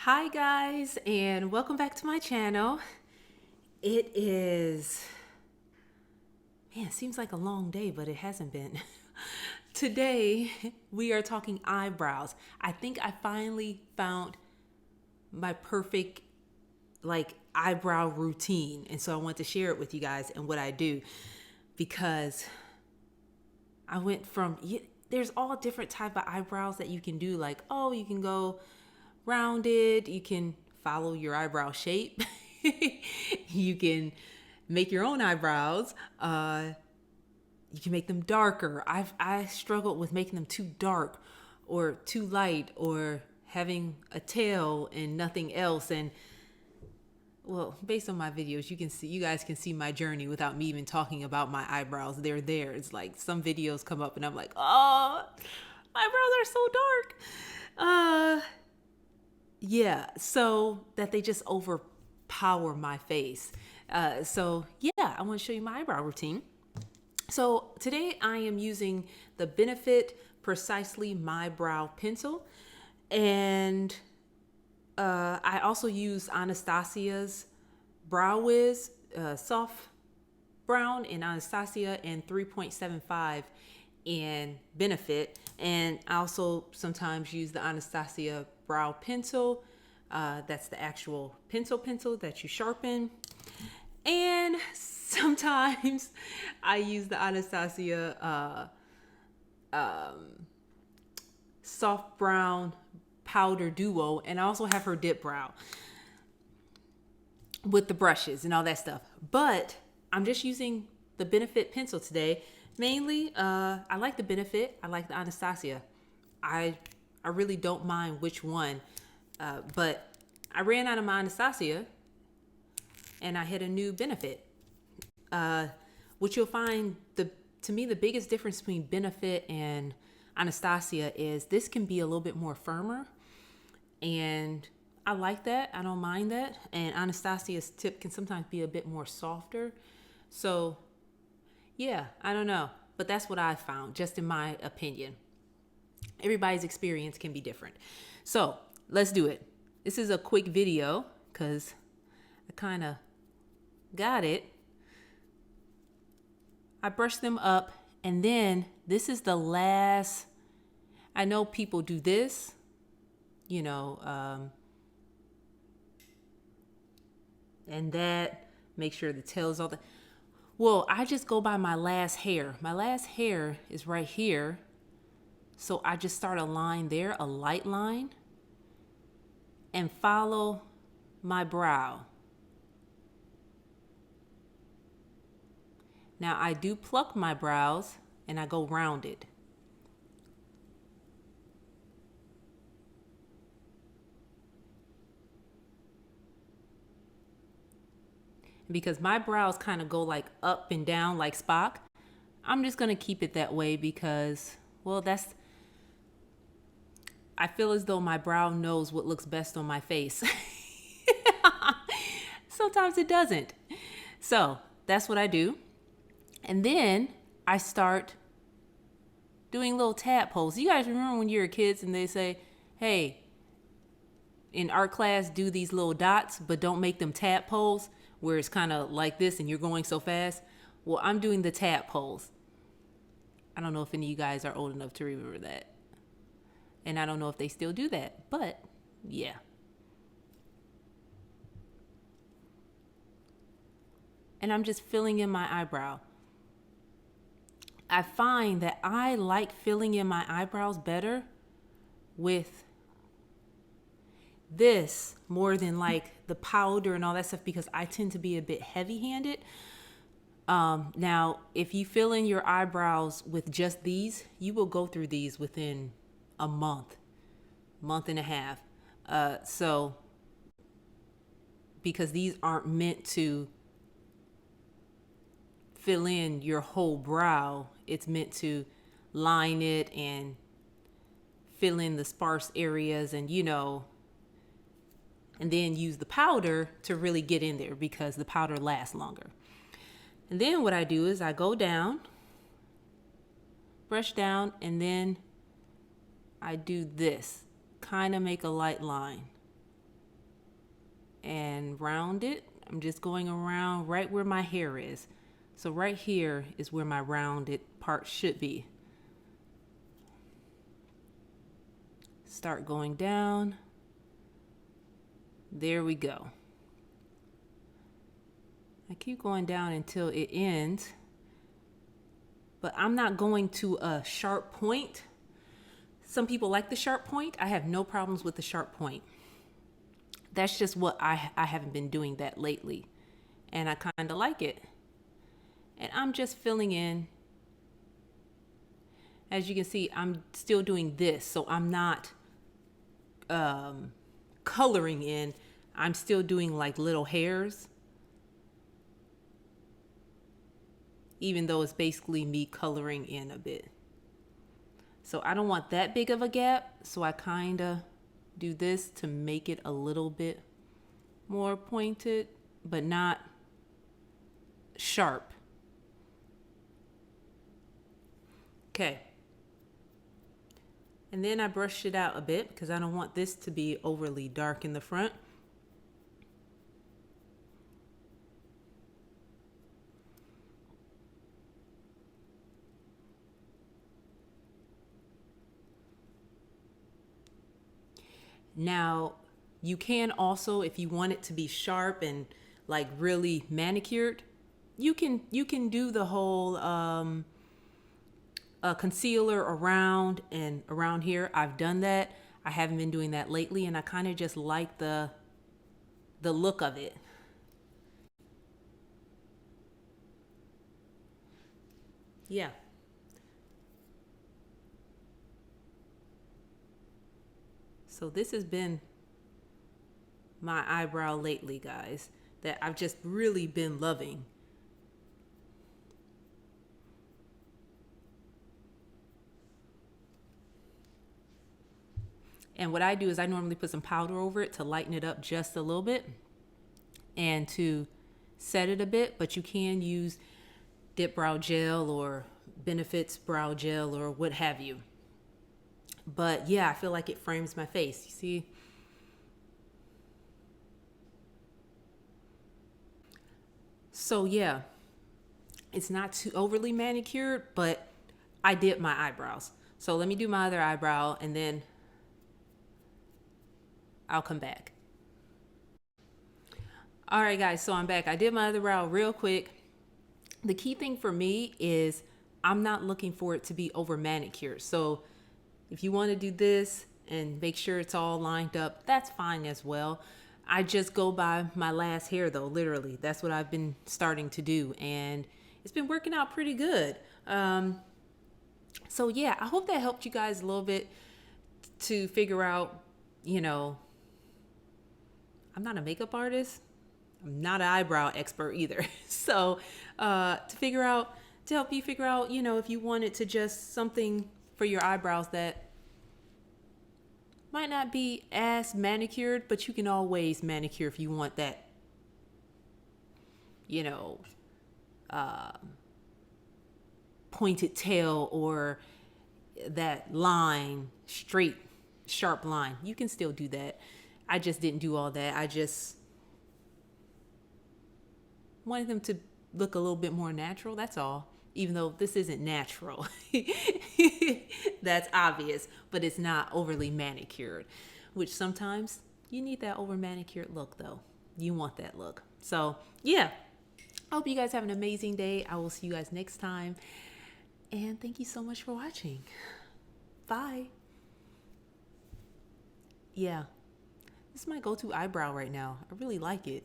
Hi guys, and welcome back to my channel. It is, man, it seems like a long day, but it hasn't been. Today, we are talking eyebrows. I think I finally found my perfect eyebrow routine. And so I want to share it with you guys and what I do, because I went from, there's all different type of eyebrows that you can do. Like, oh, you can go rounded, you can follow your eyebrow shape. You can make your own eyebrows. You can make them darker. I struggled with making them too dark or too light, or having a tail and nothing else. And well, based on my videos, you guys can see my journey without me even talking about my eyebrows. They're there. It's like some videos come up and I'm like, oh, my eyebrows are so dark. Yeah, so that they just overpower my face. So yeah, I want to show you my eyebrow routine. So today I am using the Benefit Precisely My Brow Pencil, and I also use Anastasia's Brow Wiz Soft Brown in Anastasia and 3.75 in Benefit. And I also sometimes use the Anastasia Brow Pencil. That's the actual pencil that you sharpen. And sometimes I use the Anastasia Soft Brown Powder Duo. And I also have her Dip Brow with the brushes and all that stuff. But I'm just using the Benefit pencil today. Mainly, I like the Benefit. I like the Anastasia. I really don't mind which one. But I ran out of my Anastasia and I hit a new Benefit. What you'll find, to me, the biggest difference between Benefit and Anastasia is this can be a little bit more firmer. And I like that. I don't mind that. And Anastasia's tip can sometimes be a bit more softer. So yeah, I don't know. But that's what I found, just in my opinion. Everybody's experience can be different. So let's do it. This is a quick video because I kind of got it. I brush them up, and then this is the last. I know people do this, and that, make sure the tail is all the. Well, I just go by my last hair. My last hair is right here. So I just start a line there, a light line, and follow my brow. Now I do pluck my brows and I go rounded. Because my brows kind of go like up and down like Spock, I'm just going to keep it that way because, well, I feel as though my brow knows what looks best on my face. Sometimes it doesn't. So that's what I do. And then I start doing little tadpoles. You guys remember when you were kids and they say, hey, in art class, do these little dots, but don't make them tadpoles, where it's kind of like this and you're going so fast? Well, I'm doing the tadpoles. I don't know if any of you guys are old enough to remember that. And I don't know if they still do that, but yeah. And I'm just filling in my eyebrow. I find that I like filling in my eyebrows better with this more than like the powder and all that stuff, because I tend to be a bit heavy-handed. Now, if you fill in your eyebrows with just these, you will go through these within a month and a half. So, because these aren't meant to fill in your whole brow, it's meant to line it and fill in the sparse areas, and and then use the powder to really get in there because the powder lasts longer. And then what I do is I go down, brush down, and then I do this, kind of make a light line. and round it. I'm just going around right where my hair is. So right here is where my rounded part should be. Start going down. There we go. I keep going down until it ends, but I'm not going to a sharp point. Some people like the sharp point. I have no problems with the sharp point. That's just what I haven't been doing that lately, and I kind of like it. And I'm just filling in. As you can see, I'm still doing this, so I'm not coloring in. I'm still doing like little hairs, even though it's basically me coloring in a bit. So I don't want that big of a gap, so I kind of do this to make it a little bit more pointed, but not sharp. Okay. And then I brushed it out a bit because I don't want this to be overly dark in the front. Now, you can also, if you want it to be sharp and like really manicured, you can do the whole concealer around and around here. I've done that. I haven't been doing that lately, and I kind of just like the look of it. Yeah. So this has been my eyebrow lately, guys, that I've just really been loving. And what I do is I normally put some powder over it to lighten it up just a little bit and to set it a bit, but you can use dip brow gel or Benefits brow gel or what have you. But yeah, I feel like it frames my face. You see? So yeah, it's not too overly manicured, but I did my eyebrows. So let me do my other eyebrow and then I'll come back. All right, guys, so I'm back. I did my other brow real quick. The key thing for me is I'm not looking for it to be over manicured. So if you want to do this and make sure it's all lined up, that's fine as well. I just go by my last hair though, literally. That's what I've been starting to do, and it's been working out pretty good. So yeah, I hope that helped you guys a little bit to figure out, I'm not a makeup artist. I'm not an eyebrow expert either. So to help you figure out, if you wanted to just something for your eyebrows that might not be as manicured, but you can always manicure if you want that, pointed tail or that line, straight, sharp line. You can still do that. I just didn't do all that. I just wanted them to look a little bit more natural. That's all. Even though this isn't natural. That's obvious, but it's not overly manicured, which sometimes you need that over manicured look though. You want that look. So yeah, I hope you guys have an amazing day. I will see you guys next time. And thank you so much for watching. Bye. Yeah, this is my go-to eyebrow right now. I really like it.